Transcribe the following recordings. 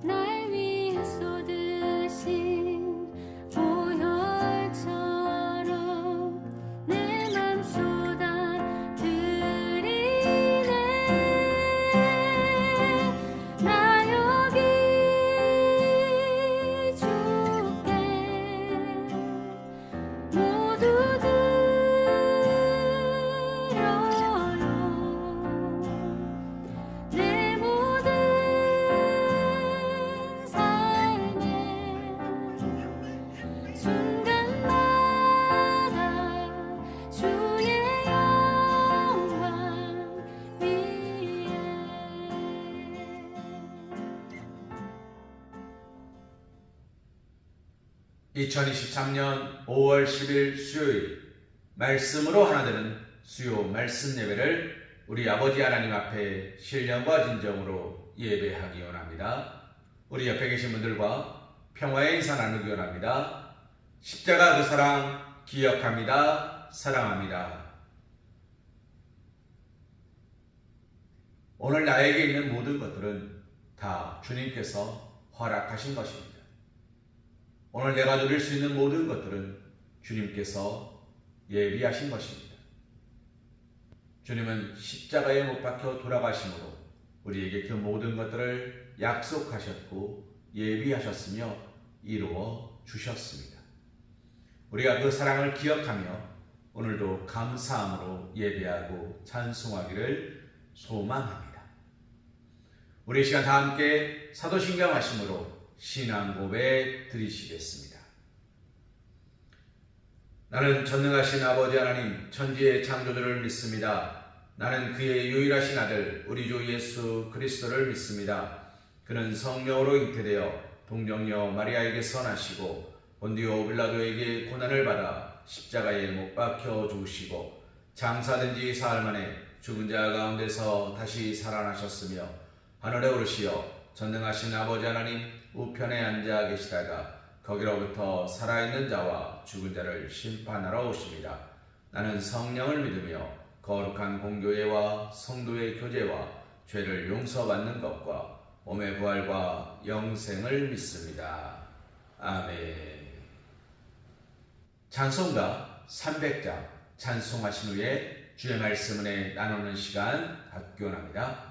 날 위해 쏟으신 보혈처럼 내 맘 쏟아드리네. 나 여기 주께 모두 드려요. 내 모든 삶의 순간마다 주의 영광 위에. 2023년 5월 10일 수요일 말씀으로 하나 되는 수요 말씀 예배를 우리 아버지 하나님 앞에 신령과 진정으로 예배하기 원합니다. 우리 옆에 계신 분들과 평화의 인사 나누기 원합니다. 십자가 그 사랑 기억합니다. 사랑합니다. 오늘 나에게 있는 모든 것들은 다 주님께서 허락하신 것입니다. 오늘 내가 누릴 수 있는 모든 것들은 주님께서 예비하신 것입니다. 주님은 십자가에 못 박혀 돌아가심으로 우리에게 그 모든 것들을 약속하셨고 예비하셨으며 이루어 주셨습니다. 우리가 그 사랑을 기억하며 오늘도 감사함으로 예배하고 찬송하기를 소망합니다. 우리 시간 다 함께 사도신경 하심으로 신앙 고백 드리시겠습니다. 나는 전능하신 아버지 하나님 천지의 창조주를 믿습니다. 나는 그의 유일하신 아들 우리 주 예수 그리스도를 믿습니다. 그는 성령으로 잉태되어 동정녀 마리아에게서 나시고 본디오 빌라도에게 고난을 받아 십자가에 못 박혀 죽으시고 장사된 지 사흘 만에 죽은 자 가운데서 다시 살아나셨으며 하늘에 오르시어 전능하신 아버지 하나님 우편에 앉아 계시다가 거기로부터 살아있는 자와 죽은 자를 심판하러 오십니다. 나는 성령을 믿으며 거룩한 공교회와 성도의 교제와 죄를 용서받는 것과 몸의 부활과 영생을 믿습니다. 아멘. 찬송가 300장 찬송하신 후에 주의 말씀을 나누는 시간 갖기 원합니다.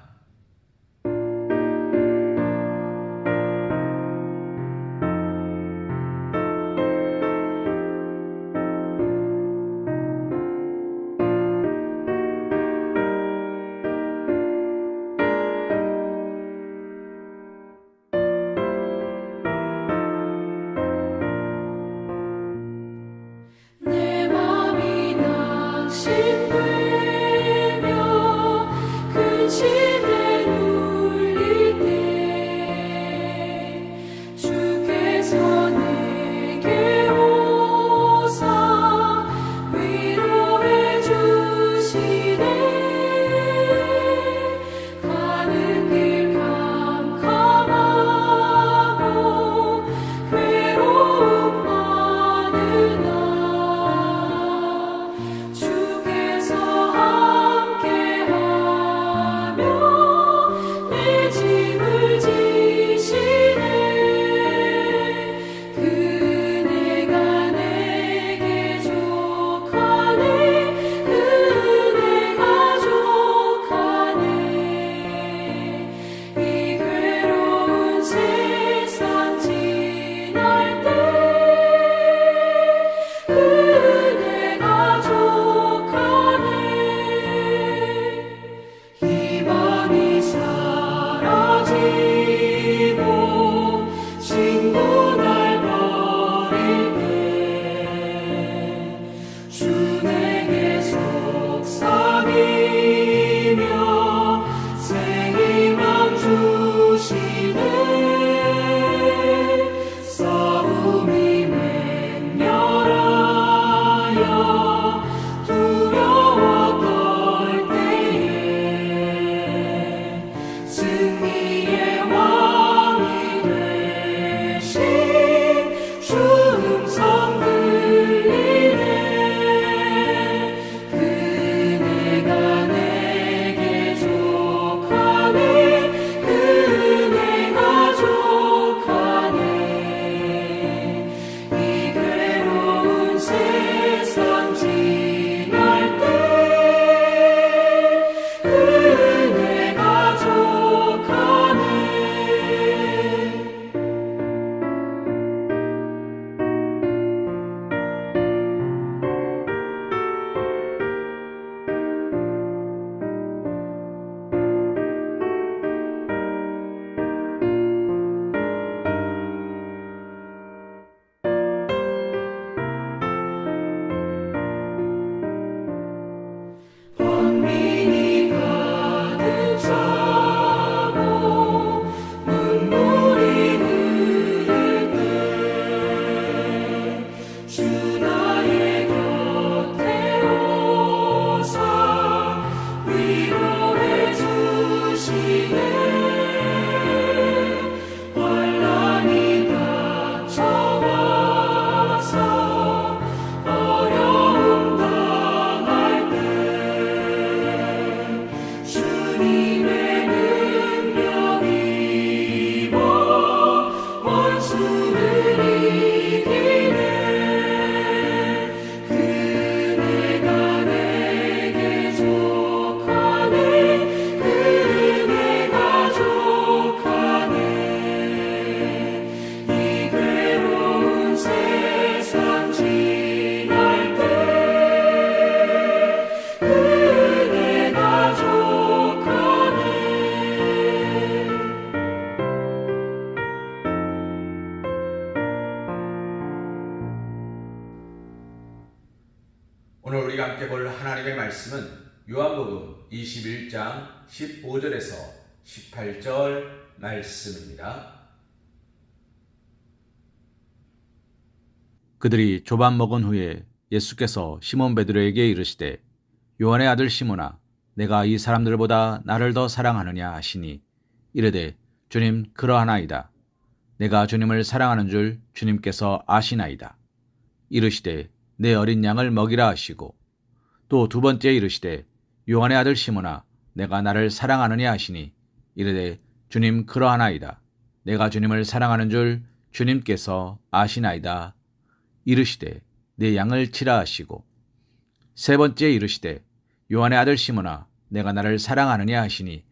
내 맘이 낙심되며 근심 함께 볼 하나님의 말씀은 요한복음 21장 15절에서 18절 말씀입니다. 그들이 조반 먹은 후에 예수께서 시몬 베드로에게 이르시되 요한의 아들 시몬아 내가 이 사람들보다 나를 더 사랑하느냐 하시니 이르되 주님 그러하나이다. 내가 주님을 사랑하는 줄 주님께서 아시나이다. 이르시되 내 어린 양을 먹이라 하시고 또 두 번째 이르시되 요한의 아들 시몬아 내가 나를 사랑하느냐 하시니 이르되 주님 그러하나이다. 내가 주님을 사랑하는 줄 주님께서 아시나이다. 이르시되 내 양을 치라 하시고 세 번째 이르시되 요한의 아들 시몬아 내가 나를 사랑하느냐 하시니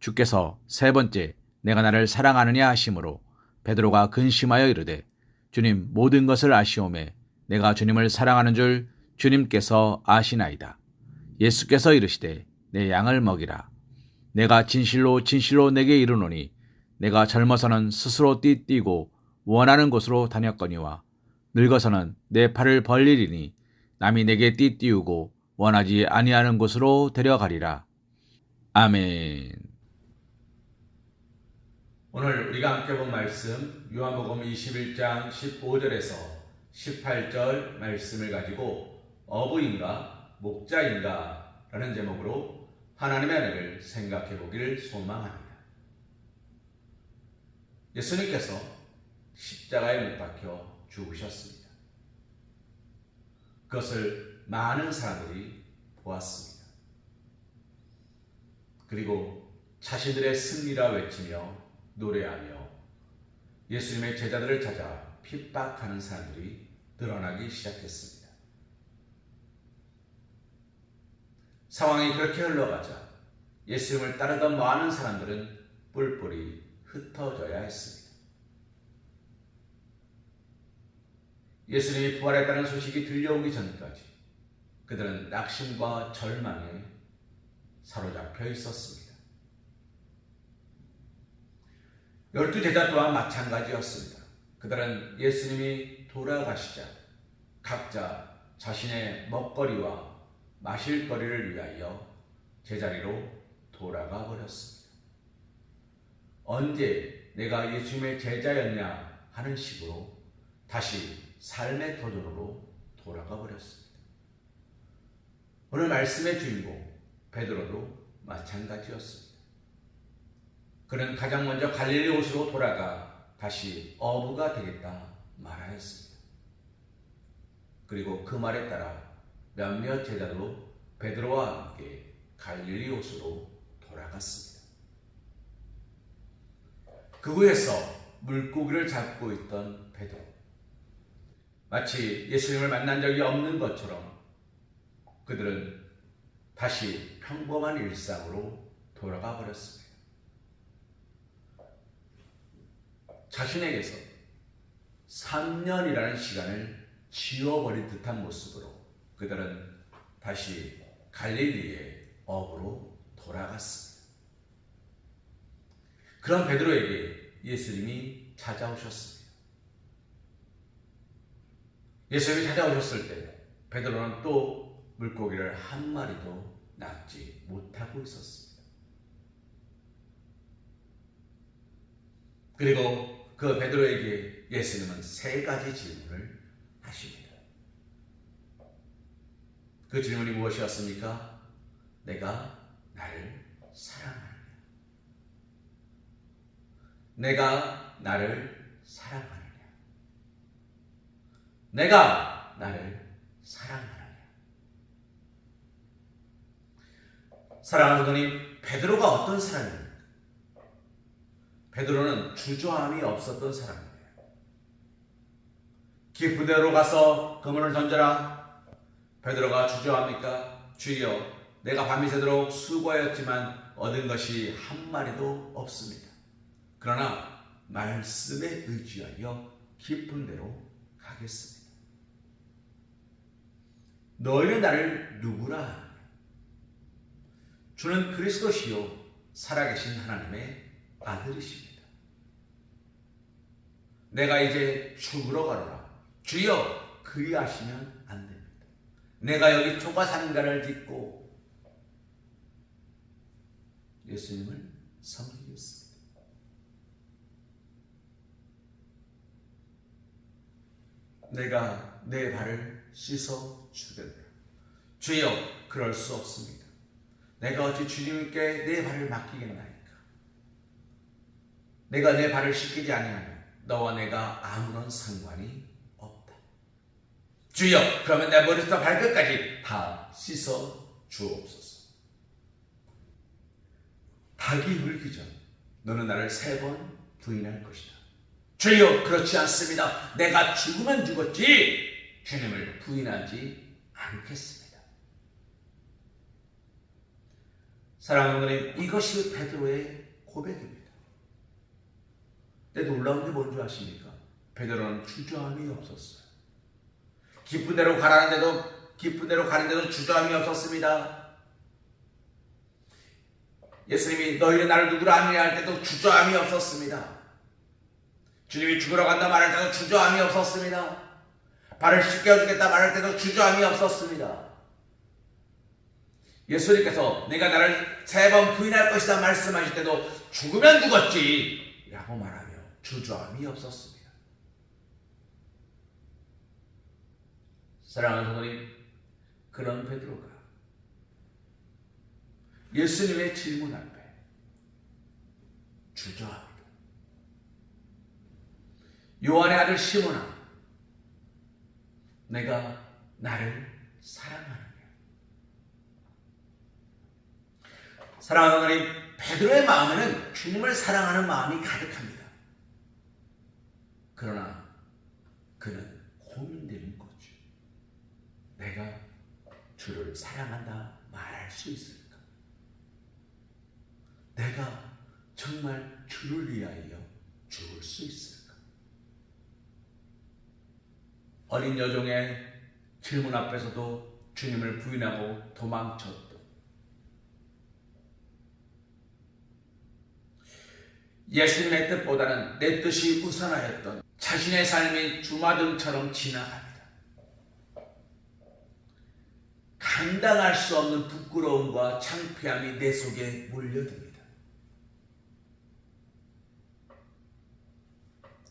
주께서 세 번째 내가 나를 사랑하느냐 하심으로 베드로가 근심하여 이르되 주님 모든 것을 아시오매 내가 주님을 사랑하는 줄 주님께서 아시나이다. 예수께서 이르시되 내 양을 먹이라. 내가 진실로 진실로 내게 이르노니 내가 젊어서는 스스로 띠뛰고 원하는 곳으로 다녔거니와 늙어서는 내 팔을 벌리리니 남이 내게 띠띠우고 원하지 아니하는 곳으로 데려가리라. 아멘. 오늘 우리가 함께 본 말씀 요한복음 21장 15절에서 18절 말씀을 가지고 어부인가 목자인가 라는 제목으로 하나님의 은혜를 생각해 보기를 소망합니다. 예수님께서 십자가에 못 박혀 죽으셨습니다. 그것을 많은 사람들이 보았습니다. 그리고 자신들의 승리라 외치며 노래하며 예수님의 제자들을 찾아 핍박하는 사람들이 늘어나기 시작했습니다. 상황이 그렇게 흘러가자 예수님을 따르던 많은 사람들은 뿔뿔이 흩어져야 했습니다. 예수님이 부활했다는 소식이 들려오기 전까지 그들은 낙심과 절망에 사로잡혀 있었습니다. 12제자 또한 마찬가지였습니다. 그들은 예수님이 돌아가시자 각자 자신의 먹거리와 마실 거리를 위하여 제자리로 돌아가 버렸습니다. 언제 내가 예수님의 제자였냐 하는 식으로 다시 삶의 도전으로 돌아가 버렸습니다. 오늘 말씀의 주인공 베드로도 마찬가지였습니다. 그는 가장 먼저 갈릴리 옷으로 돌아가 다시 어부가 되겠다 말하였습니다. 그리고 그 말에 따라 몇몇 제자도 베드로와 함께 갈릴리 옷으로 돌아갔습니다. 그곳에서 물고기를 잡고 있던 베드로, 마치 예수님을 만난 적이 없는 것처럼 그들은 다시 평범한 일상으로 돌아가 버렸습니다. 자신에게서 3년이라는 시간을 지워버린 듯한 모습으로 그들은 다시 갈릴리의 어부로 돌아갔습니다. 그런 베드로에게 예수님이 찾아오셨습니다. 예수님이 찾아오셨을 때 베드로는 또 물고기를 한 마리도 낚지 못하고 있었습니다. 그리고 그 베드로에게 예수님은 세 가지 질문을 하십니다. 그 질문이 무엇이었습니까? 내가 나를 사랑하느냐? 내가 나를 사랑하느냐? 내가 나를 사랑하느냐? 사랑하는 성도님, 베드로가 어떤 사람입니까? 베드로는 주저함이 없었던 사람이에요. 깊은 데로 가서 그물을 던져라. 베드로가 주저합니까? 주여, 내가 밤이 새도록 수고하였지만 얻은 것이 한 마리도 없습니다. 그러나 말씀에 의지하여 깊은 데로 가겠습니다. 너희는 나를 누구라 하느냐? 주는 그리스도시요 살아계신 하나님의 아들이십니다. 내가 이제 죽으러 가노라. 주여, 그리하시면 안 됩니다. 내가 여기 조가상가를 짓고 예수님을 섬기겠습니다. 내가 내 발을 씻어 주겠다. 주여, 그럴 수 없습니다. 내가 어찌 주님께 내 발을 맡기겠나이까. 내가 내 발을 씻기지 아니하면 너와 내가 아무런 상관이 없다. 주여, 그러면 내 머리부터 발끝까지 다 씻어 주옵소서. 닭이 물기 전 너는 나를 3번 부인할 것이다. 주여, 그렇지 않습니다. 내가 죽으면 죽었지 주님을 부인하지 않겠습니다. 사랑하는 분들, 이것이 베드로의 고백입니다. 근데 놀라운 게 뭔지 아십니까? 베드로는 주저함이 없었어요. 기쁜 대로 가는데도 주저함이 없었습니다. 예수님이 너희는 나를 누구라 하느냐 할 때도 주저함이 없었습니다. 주님이 죽으러 간다 말할 때도 주저함이 없었습니다. 발을 씻겨주겠다 말할 때도 주저함이 없었습니다. 예수님께서 내가 나를 3번 부인할 것이다 말씀하실 때도 죽으면 죽었지 라고 말하며 주저함이 없었습니다. 사랑하는 성도님, 그런 베드로가 예수님의 질문 앞에 주저합니다. 요한의 아들 시몬아, 내가 나를 사랑하느냐? 사랑하는 성도님, 베드로의 마음에는 주님을 사랑하는 마음이 가득합니다. 그러나 그는 고민되는 거죠. 내가 주를 사랑한다 말할 수 있을까? 내가 정말 주를 위하여 죽을 수 있을까? 어린 여종의 질문 앞에서도 주님을 부인하고 도망쳤던, 예수님의 뜻보다는 내 뜻이 우선하였던 자신의 삶이 주마등처럼 지나갑니다. 감당할 수 없는 부끄러움과 창피함이 내 속에 몰려듭니다.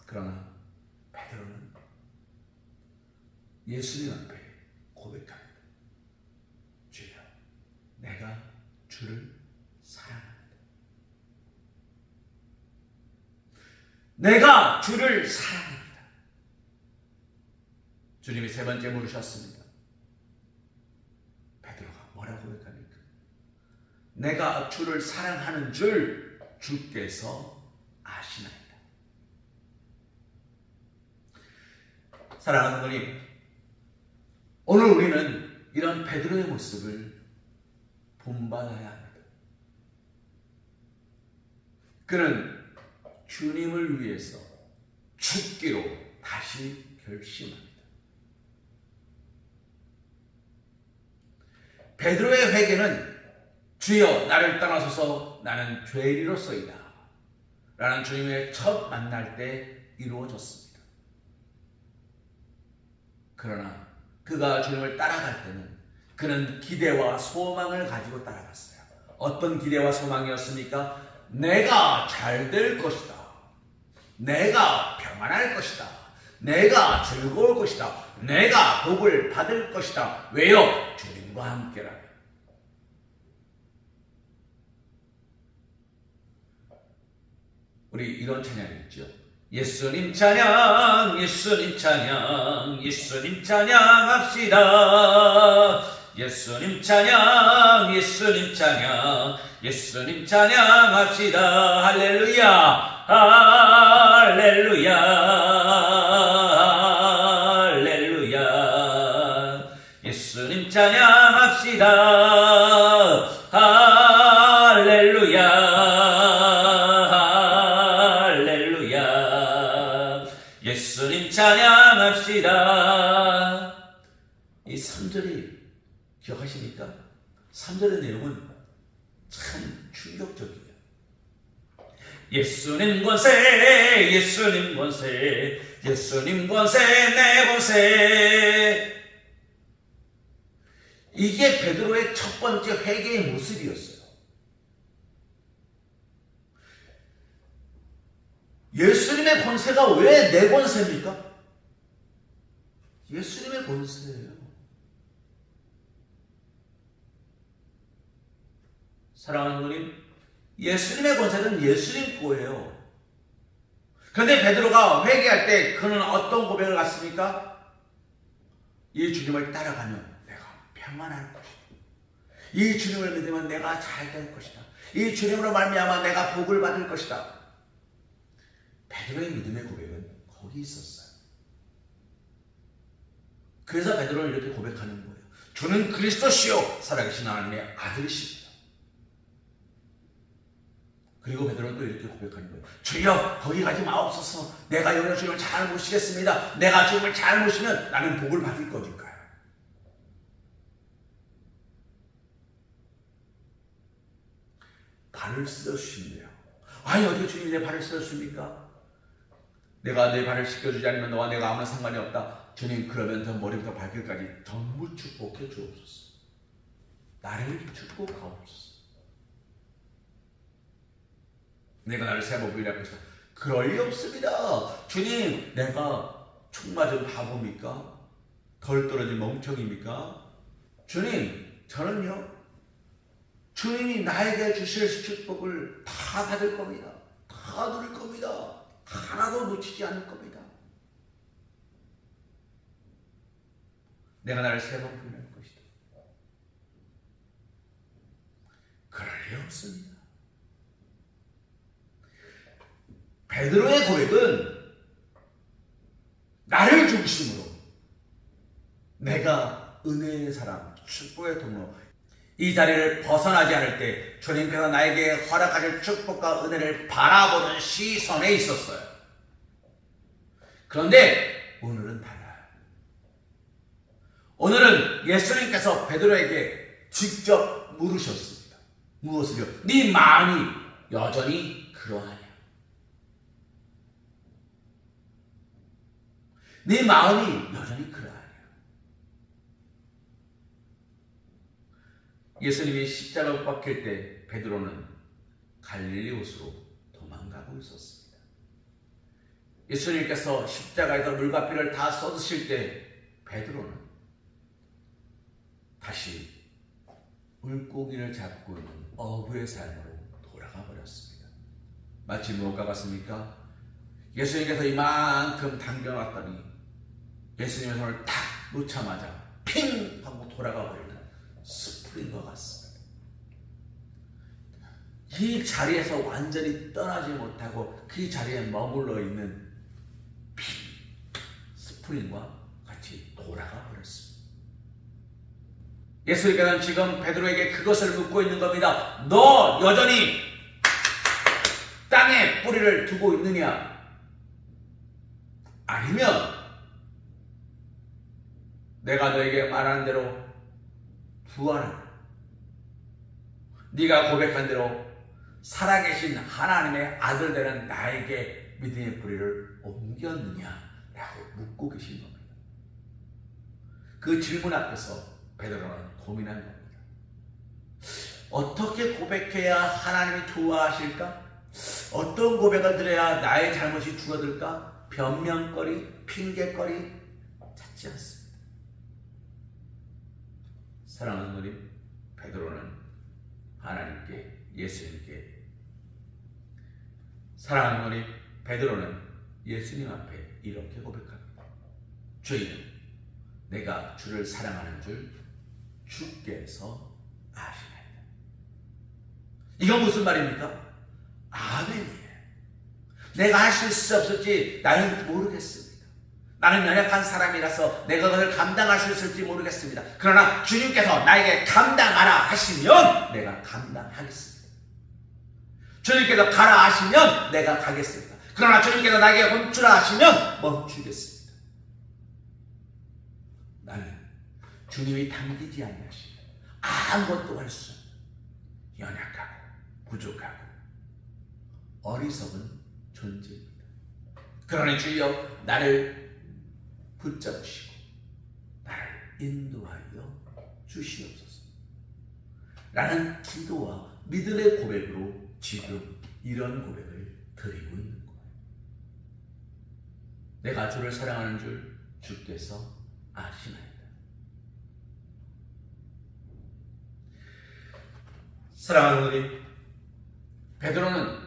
그러나 베드로는 예수님 앞에 고백합니다. 주여, 내가 주를 사랑합니다. 내가 주를 사랑합니다. 주님이 3번째 물으셨습니다. 베드로가 뭐라고 고백합니까? 내가 주를 사랑하는 줄 주께서 아시나이다. 사랑하는 분이, 오늘 우리는 이런 베드로의 모습을 본받아야 합니다. 그는 주님을 위해서 죽기로 다시 결심합니다. 베드로의 회개는 주여 나를 떠나소서 나는 죄인이로소이다 라는 주님의 첫 만날 때 이루어졌습니다. 그러나 그가 주님을 따라갈 때는 그는 기대와 소망을 가지고 따라갔어요. 어떤 기대와 소망이었습니까? 내가 잘 될 것이다. 내가 평안할 것이다. 내가 즐거울 것이다. 내가 복을 받을 것이다. 왜요? 주님과 함께라면. 우리 이런 찬양이 있죠. 예수님 찬양, 예수님 찬양, 예수님 찬양합시다. 예수님 찬양, 예수님 찬양, 예수님 찬양합시다. 할렐루야, 할렐루야, 할렐루야. 예수님 찬양합시다. 할렐루야, 할렐루야. 예수님 찬양합시다. 이 3절이 기억하십니까? 3절의 내용은 참 충격적이에요. 예수님 권세, 예수님 권세, 예수님 권세, 내 권세. 이게 베드로의 첫 번째 회개의 모습이었어요. 예수님의 권세가 왜 내 권세입니까? 예수님의 권세예요. 사랑하는 누님, 예수님의 권세는 예수님 거예요. 그런데 베드로가 회개할 때 그는 어떤 고백을 갖습니까? 이 주님을 따라가면 내가 평안할 것이다. 이 주님을 믿으면 내가 잘 될 것이다. 이 주님으로 말미암아 내가 복을 받을 것이다. 베드로의 믿음의 고백은 거기 있었어요. 그래서 베드로는 이렇게 고백하는 거예요. 주는 그리스도시요 살아계신 하나님의 아들이십니다. 그리고 베드로는 또 이렇게 고백하는 거예요. 주여 거기 가지 마옵소서. 내가 여기서 주님을 잘 모시겠습니다. 내가 주님을 잘 모시면 나는 복을 받을 거니까요. 발을 씻어주신대요. 아니 어떻게 주님이 내 발을 씻어줍니까? 내가 내 발을 씻겨주지 않으면 너와 내가 아무런 상관이 없다. 주님 그러면 저 머리부터 발끝까지 전부 축복해 주옵소서. 나를 축복하옵소서. 내가 나를 세모 부인할 것이다. 그럴 리 없습니다. 주님 내가 총 맞은 바보입니까? 덜 떨어진 멍청입니까? 주님 저는요 주님이 나에게 주실 축복을 다 받을 겁니다. 다 누릴 겁니다. 하나도 놓치지 않을 겁니다. 내가 나를 세 번 부인할 것이다. 그럴 리 없습니다. 베드로의 고백은 나를 중심으로 내가 은혜의 사람, 축복의 통로 이 자리를 벗어나지 않을 때 주님께서 나에게 허락하실 축복과 은혜를 바라보는 시선에 있었어요. 그런데 오늘은 달라요. 오늘은 예수님께서 베드로에게 직접 물으셨습니다. 무엇을요? 네 마음이 여전히 그러하냐? 네 마음이 여전히 그러하냐? 예수님이 십자가 못 박힐 때 베드로는 갈릴리호수로 도망가고 있었습니다. 예수님께서 십자가에서 물과 피를 다 쏟으실 때 베드로는 다시 물고기를 잡고 있는 어부의 삶으로 돌아가 버렸습니다. 마치 무엇과 같습니까? 예수님께서 이만큼 당겨놨더니 예수님의 손을 탁 놓자마자 핑 하고 돌아가 버리는 스프링과 같습니다. 이 자리에서 완전히 떠나지 못하고 그 자리에 머물러 있는 스프링과 같이 돌아가 버렸습니다. 예수님께서는 지금 베드로에게 그것을 묻고 있는 겁니다. 너 여전히 땅에 뿌리를 두고 있느냐? 아니면 내가 너에게 말한 대로 부활하고 네가 고백한 대로 살아계신 하나님의 아들 되는 나에게 믿음의 뿌리를 옮겼느냐라고 묻고 계신 겁니다. 그 질문 앞에서 베드로는 고민한 겁니다. 어떻게 고백해야 하나님이 좋아하실까? 어떤 고백을 드려야 나의 잘못이 줄어들까? 변명거리, 핑계거리 찾지 않습니다. 사랑하는 누님, 베드로는 하나님께, 예수님께, 사랑하는 누님, 베드로는 예수님 앞에 이렇게 고백합니다. 주여, 내가 주를 사랑하는 줄 주께서 아시나이다. 이건 무슨 말입니까? 아멘이에요. 내가 할 수 있을지 없을지 나는 모르겠습니다. 나는 연약한 사람이라서 내가 그걸 감당할 수 있을지 모르겠습니다. 그러나 주님께서 나에게 감당하라 하시면 내가 감당하겠습니다. 주님께서 가라 하시면 내가 가겠습니다. 그러나 주님께서 나에게 멈추라 하시면 멈추겠습니다. 나는 주님이 당기지 아니하시면 아무것도 할 수 없는 연약하고 부족하고 어리석은 존재입니다. 그러니 주여 나를 붙잡으시고 나를 인도하여 주시옵소서. 라는 기도와 믿음의 고백으로 지금 이런 고백을 드리고 있는 거예요. 내가 주를 사랑하는 줄 주께서 아시나이다. 사랑하는 우리, 베드로는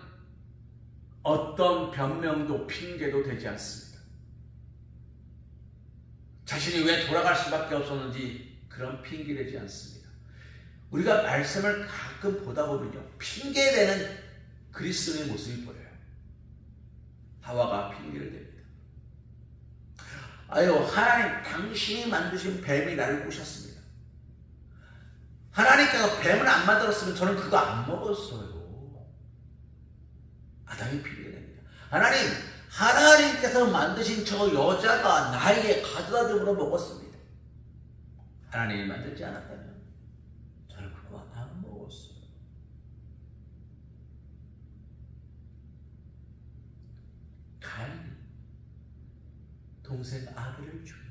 어떤 변명도 핑계도 되지 않습니다. 자신이 왜 돌아갈 수밖에 없었는지 그런 핑계되지 않습니다. 우리가 말씀을 가끔 보다 보면요, 핑계대는 그리스도의 모습이 보여요. 하와가 핑계를 댑니다. 아유, 하나님, 당신이 만드신 뱀이 나를 꼬셨습니다. 하나님께서 뱀을 안 만들었으면 저는 그거 안 먹었어요. 아담이 핑계냅니다. 하나님께서 만드신 저 여자가 나에게 가져다 줌으로 먹었습니다. 하나님이 만들지 않았다면 저는 그거 안 먹었어요. 가인이 동생 아벨을 죽이고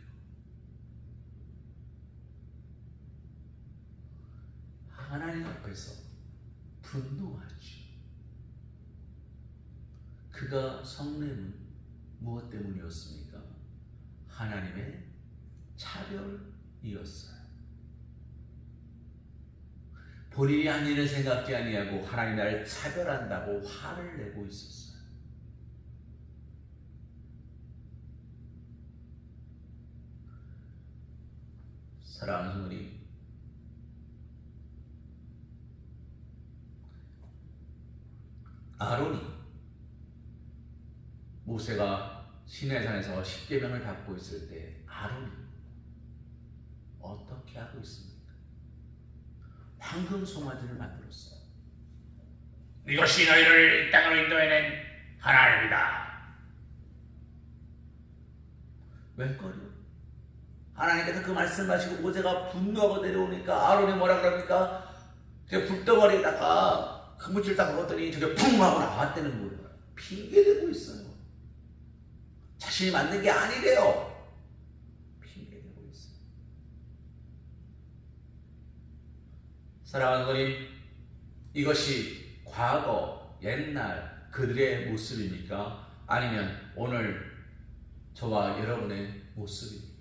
하나님 앞에서 분노하지. 그가 성냄은 무엇 때문이었습니까? 하나님의 차별이었어요. 본인이 한 일을 생각지 아니하고 하나님 나를 차별한다고 화를 내고 있었어요. 사랑하는 성도님, 아론이 모세가 시내산에서 십계명을 받고 있을 때 아론이 어떻게 하고 있습니까? 황금 송아지를 만들었어요. 이것이 너희를 이 땅으로 인도해낸 하나님이다. 웬걸요? 하나님께서 그 말씀하시고 모세가 분노하고 내려오니까 아론이 뭐라 그럽니까? 저 불덩어리에다가 그물질 딱 넣었더니 저게 붕 하고 나왔다는 거예요. 핑계대고 있어요. 자신이 만든 게 아니래요. 핑계대고 있어요. 사랑하는 거님, 이것이 과거, 옛날 그들의 모습입니까? 아니면 오늘 저와 여러분의 모습입니까?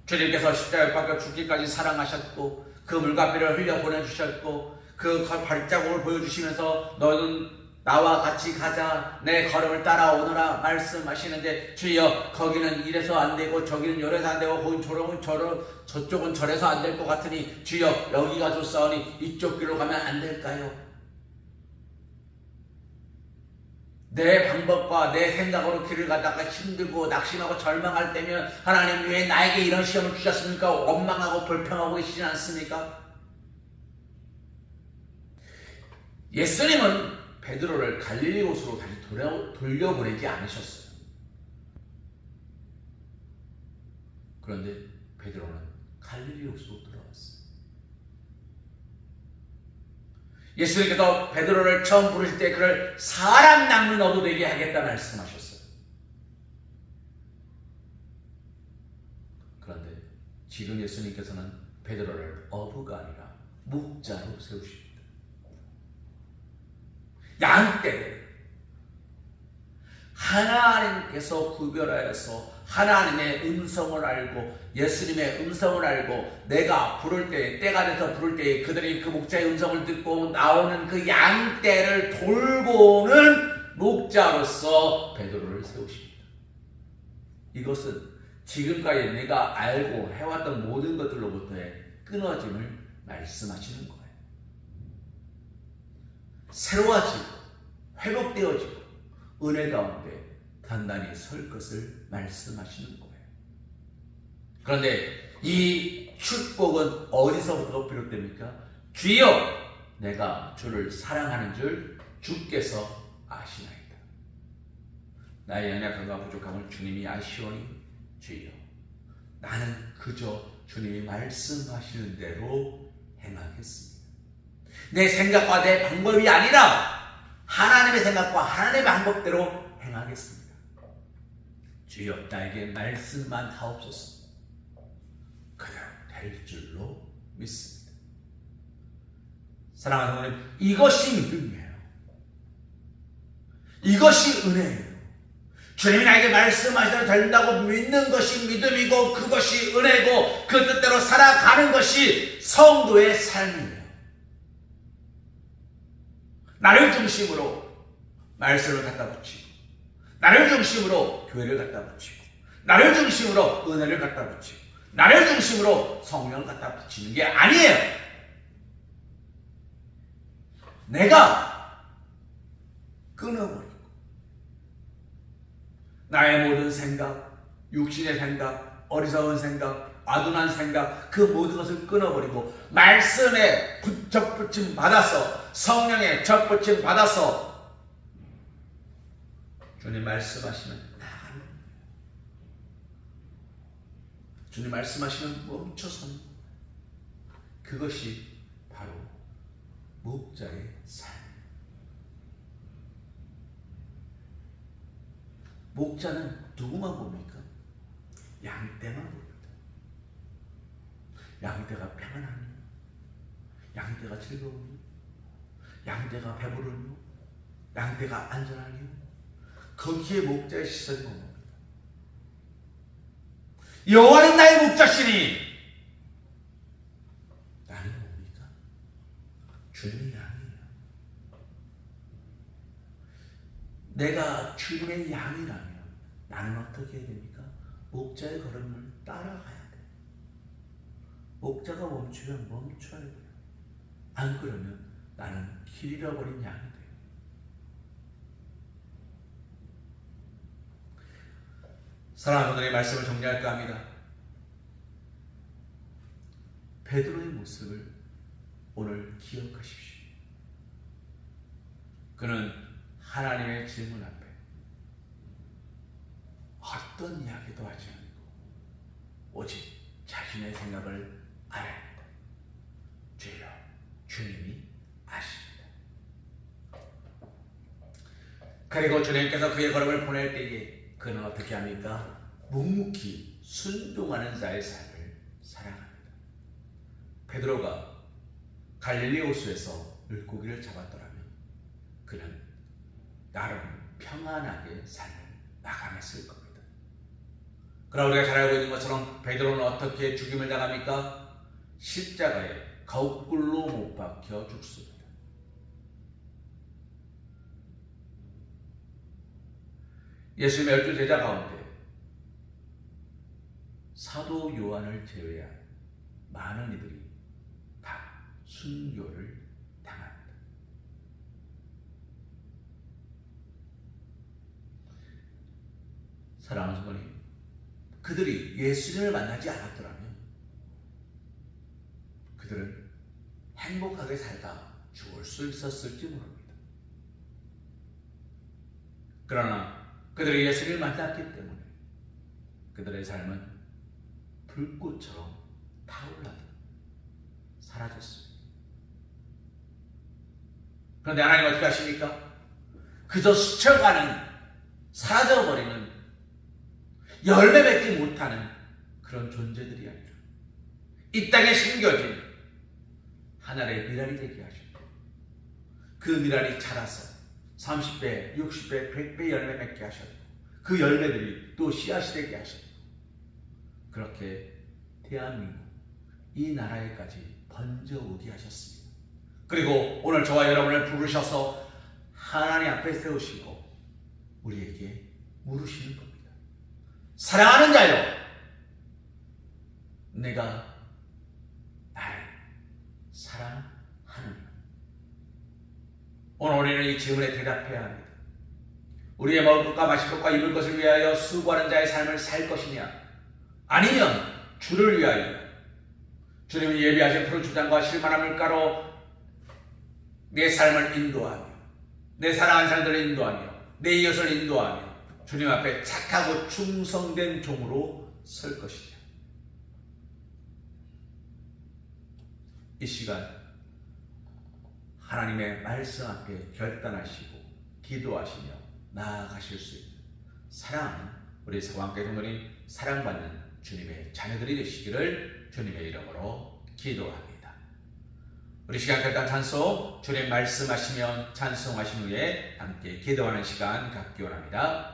주님께서 십자가에 못 박혀 죽기까지 사랑하셨고 그 물과 피를 흘려 보내주셨고 그 발자국을 보여주시면서 너는 나와 같이 가자, 내 걸음을 따라오너라 말씀하시는데, 주여 거기는 이래서 안 되고 저기는 요래서 안 되고 거긴 저쪽은 저래서 안 될 것 같으니 주여 여기가 좋사오니 이쪽 길로 가면 안 될까요? 내 방법과 내 생각으로 길을 가다가 힘들고 낙심하고 절망할 때면 하나님 왜 나에게 이런 시험을 주셨습니까? 원망하고 불평하고 계시지 않습니까? 예수님은 베드로를 갈릴리 호수로 다시 돌려보내지 않으셨어요. 그런데 베드로는 갈릴리 호수로 돌아왔어요. 예수님께서 베드로를 처음 부르실 때 그를 사람 낚는 어도 되게 하겠다 말씀하셨어요. 그런데 지금 예수님께서는 베드로를 어부가 아니라 목자로 세우십니다. 양떼를 하나님께서 구별하여서 하나님의 음성을 알고 예수님의 음성을 알고 내가 부를 때 때가 돼서 부를 때 그들이 그 목자의 음성을 듣고 나오는 그 양떼를 돌보는 목자로서 베드로를 세우십니다. 이것은 지금까지 내가 알고 해왔던 모든 것들로부터의 끊어짐을 말씀하시는 거예요. 새로워지고 회복되어지고 은혜 가운데 단단히 설 것을 말씀하시는 거예요. 그런데 이 축복은 어디서부터 비롯됩니까? 주여 내가 주를 사랑하는 줄 주께서 아시나이다. 나의 연약함과 부족함을 주님이 아시오니 주여 나는 그저 주님이 말씀하시는 대로 행하겠습니다. 내 생각과 내 방법이 아니라 하나님의 생각과 하나님의 방법대로 행하겠습니다. 주여 나에게 말씀만 하옵소서. 그대로 될 줄로 믿습니다. 사랑하는 성도님, 이것이 믿음이에요. 이것이 은혜예요. 주님이 나에게 말씀하셔도 된다고 믿는 것이 믿음이고, 그것이 은혜고, 그 뜻대로 살아가는 것이 성도의 삶이에요. 나를 중심으로 말씀을 갖다 붙이고, 나를 중심으로 교회를 갖다 붙이고, 나를 중심으로 은혜를 갖다 붙이고, 나를 중심으로 성령을 갖다 붙이는 게 아니에요. 내가 끊어버리고 나의 모든 생각, 육신의 생각, 어리석은 생각, 아둔한 생각, 그 모든 것을 끊어버리고 말씀에 접붙임 받아서, 성령의 접붙임 받아서 주님 말씀하시면 나가는, 주님 말씀하시면 멈춰서는, 그것이 바로 목자의 삶. 목자는 누구만 봅니까? 양떼만 봅니다. 양떼가 평안하며, 양떼가 즐거우며, 양떼가 배부르며, 양떼가 안전하며, 거기에 목자의 시선이 옵니다. 여호와는 나의 목자시니, 나는 뭡니까? 주님의 양이에요. 내가 주님의 양이라면 나는 어떻게 해야 됩니까? 목자의 걸음을 따라가야 돼요. 목자가 멈추면 멈춰야 돼요. 안 그러면 나는 길 잃어버린 양이 돼요. 사랑하는 분들의 말씀을 정리할까 합니다. 베드로의 모습을 오늘 기억하십시오. 그는 하나님의 질문 앞에 어떤 이야기도 하지 않고 오직 자신의 생각을 아뢰었다. 주여, 주님이 아십니다. 그리고 주님께서 그의 걸음을 보낼 때에 그는 어떻게 합니까? 묵묵히 순종하는 자의 삶을 살아갑니다. 베드로가 갈릴리 호수에서 물고기를 잡았더라면 그는 나름 평안하게 삶을 나가냈을 겁니다. 그러나 우리가 잘 알고 있는 것처럼 베드로는 어떻게 죽임을 당합니까? 십자가에 거꾸로 못 박혀 죽습니다. 예수님의 12 제자 가운데 사도 요한을 제외한 많은 이들이 다 순교를 당합니다. 사랑하는 성도님, 그들이 예수님을 만나지 않았더라면 그들은 행복하게 살다 죽을 수 있었을지 모릅니다. 그러나 그들이 예수님을 만났기 때문에 그들의 삶은 불꽃처럼 타올라듯 사라졌습니다. 그런데 하나님 어떻게 하십니까? 그저 스쳐가는, 사라져버리는, 열매 맺지 못하는 그런 존재들이 아니라 이 땅에 심겨진 하늘의 미랄이 되게 하셨고, 그 미랄이 자라서 30배, 60배, 100배 열매 맺게 하셨고, 그 열매들이 또 씨앗이 되게 하셨고, 그렇게 대한민국 이 나라에까지 번져오게 하셨습니다. 그리고 오늘 저와 여러분을 부르셔서 하나님 앞에 세우시고 우리에게 물으시는 겁니다. 사랑하는 자여, 내가 나를 사랑하느냐? 오늘 우리는 이 질문에 대답해야 합니다. 우리의 먹을 것과 마실 것과 입을 것을 위하여 수고하는 자의 삶을 살 것이냐, 아니면 주를 위하여 주님이 예비하신 푸른 초장과 실만한 물가로 내 삶을 인도하며, 내 사랑하는 사람들을 인도하며, 내 이웃을 인도하며 주님 앞에 착하고 충성된 종으로 설 것이냐. 이 시간 하나님의 말씀 앞에 결단하시고 기도하시며 나아가실 수 있는 사랑하는 우리 서광교회 성도님, 사랑받는 주님의 자녀들이 되시기를 주님의 이름으로 기도합니다. 우리 시간 끝난 찬송, 주님 말씀하시면 찬송하신 후에 함께 기도하는 시간 갖기 원합니다.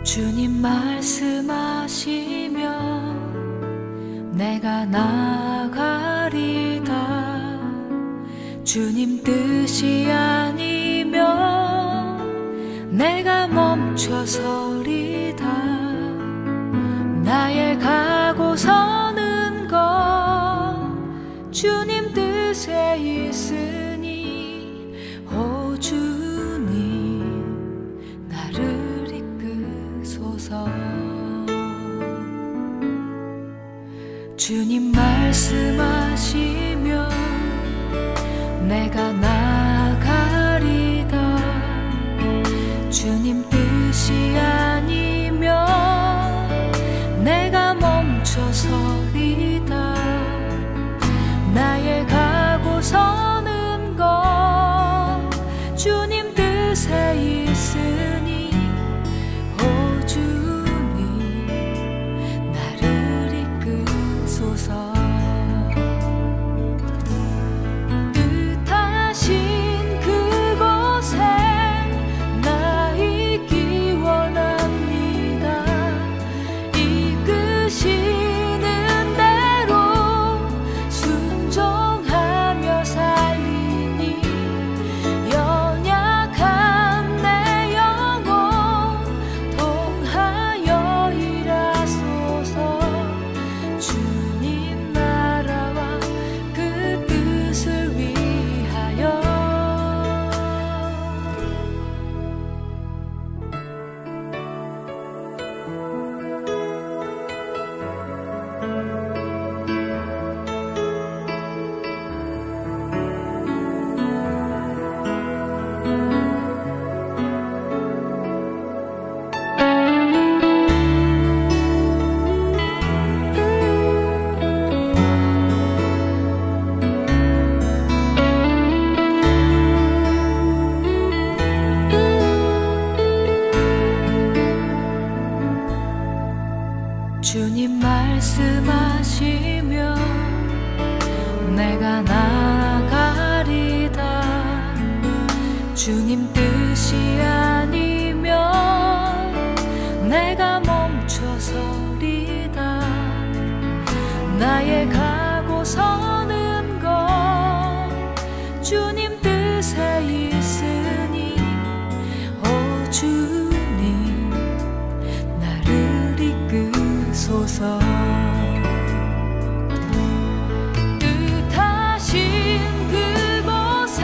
주님 말씀하시면 내가 나가리다. 주님 뜻이 아니면 내가 멈춰서리다. 나의 가고 서는 것 주님 뜻에 있으니 오 주님 나를 이끄소서. 주님 말씀하시면 내가 나가리다. 주님 뜻이 아니면 내가 멈춰서리다. 나의 가고 서는 것 주님 뜻에 있으니 오 주님 나를 이끄소서. 뜻하신 그곳에 나 있기 원합니다. 이끄시는 대로 순종하며 살리니 연약한 내 영혼 통하여 일하소서. 주님 나라와 그 뜻을 위하여. 주님 말씀하시면 내가 나가리다. 주님 뜻이 아니면 내가 멈춰서리다. 나의 가고 서는 것 주님 뜻에 있으니 오 주님 나를 이끄소서. 뜻하신 그곳에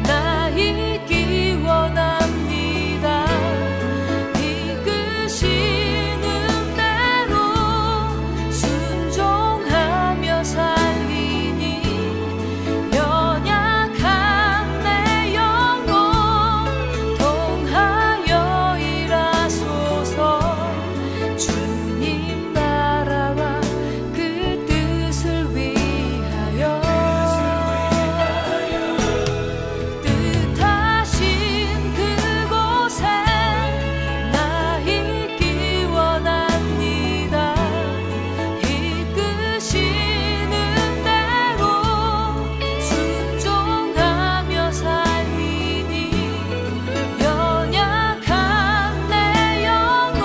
나 있기 원합니다. 이끄시는 대로 순종하며 살리니 연약한 내 영혼 통하여 일하소서. 주님 나라와 그 뜻을 위하여. 뜻하신 그곳에 나 있기 원합니다. 이끄시는 대로 순종하며 살리니 연약한 내 영혼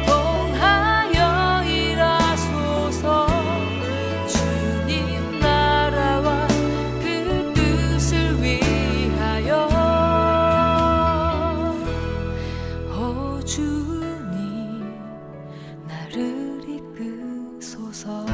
통하여 일하소서. 주님 나라와 그 뜻을 위하여. 오 주님 나를 이끄소서.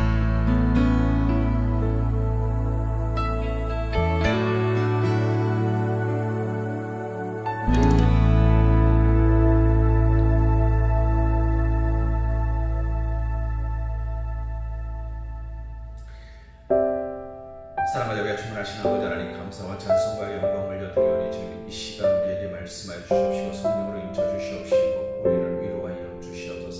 사랑과 여기에 충만하신 아버지 하나님, 감사와 찬송과 영광을 여드리오니 주님 이 시간 우리에게 말씀하여 주시옵시고 성령으로 인쳐 주시옵시고 우리를 위로하여 주시옵소서.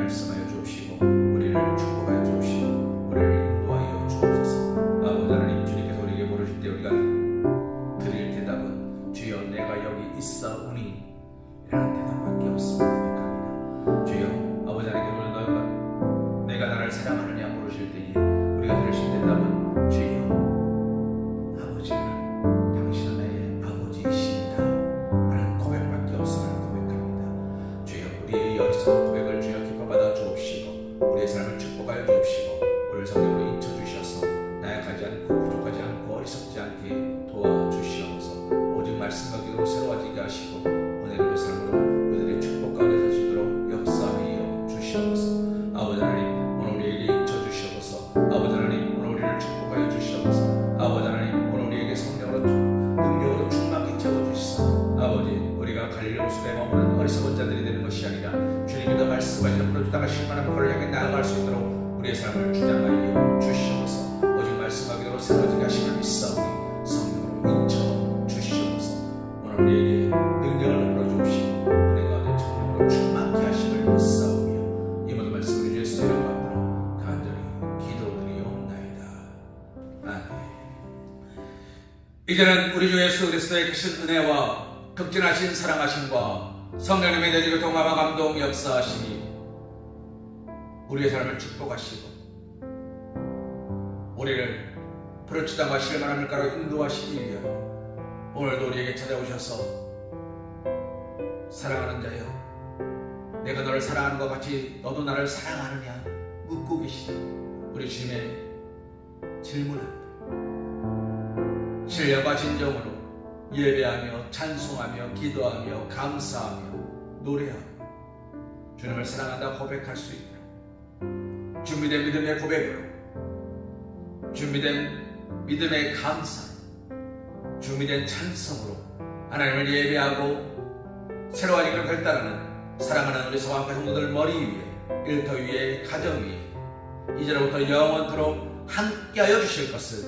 말씀하여 주옵시고 우리를 축복하여 주옵시고 우리를 인도하여 주옵소서. 아버지 하나님, 주님께서 우리에게 물으실 때 우리가 드릴 대답은 주여 내가 여기 있사오니 라는 대답밖에 없음을 고백합니다. 주여 아버지 하나님께 내가 나를 사랑하느냐 물으실 때에 우리가 드릴 대답은 주여 아버지 하나님, 당신은 나의 아버지이십니다 라는 고백밖에 없음을 고백합니다. 주여 우리의 어리석은 고백을 주여 기뻐받아 주옵시고 우리의 삶을 축복하여 주옵시고 우리를 성령으로 인쳐주셔서 나약하지 않고 부족하지 않고 어리석지 않게 도와주시옵소서. 오직 말씀과 기도로 새로워지게 하시고 은혜로운 삶으로 그들의 축복 가운데 서시도록 역사하여 주시옵소서. 아버지 하나님, 오늘 우리에게 인쳐주시옵소서. 아버지 하나님, 오늘 우리를 축복하여 주시옵소서. 아버지 하나님, 오늘 우리에게 성령으로 능력으로 충만히 채워주시소. 아버지, 우리가 갈릴리 호수에 머무는 어리석은 자들이 되는 것이 아니라 주님께서 말씀하시는 풀어주다가 실만한 그를 향해 나아갈 수 있도록 우리의 삶을 주장하여 주시옵소서. 오직 말씀과 기도로 새로워지게 하심을 믿사오니 성령으로 인쳐 주시옵소서. 오늘 우리에게 능력을 풀어주시고 은혜 가운데 성령으로 충만케 하심을 믿사오며 이 모든 말씀을 예수의 이름 받들어 간절히 기도드리옵나이다. 아멘. 이제는 우리 주 예수 그리스도의 크신 은혜와 극진하신 사랑하심과 성령님의 내리고 동함과 감동 역사하시니 우리의 삶을 축복하시고 우리를 부르짖다가 실만한 물가로 인도하시기 위하여 오늘도 우리에게 찾아오셔서 사랑하는 자여 내가 너를 사랑하는 것 같이 너도 나를 사랑하느냐 묻고 계시니 우리 주님의 질문합니다. 신뢰와 진정으로 예배하며 찬송하며 기도하며 감사하며 노래하며 주님을 사랑한다 고백할 수 있도록 준비된 믿음의 고백으로 준비된 믿음의 감사 준비된 찬송으로 하나님을 예배하고 새로워지기를 결단하는 사랑하는 우리 소방과 성도들 머리 위에 일터 위에 가정 위에 이제로부터 영원토록 함께하여 주실 것을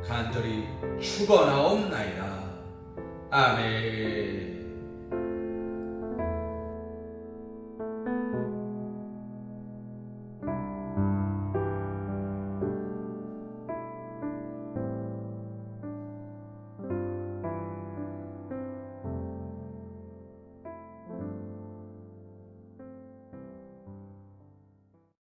간절히 축원하옵나이다. 아멘.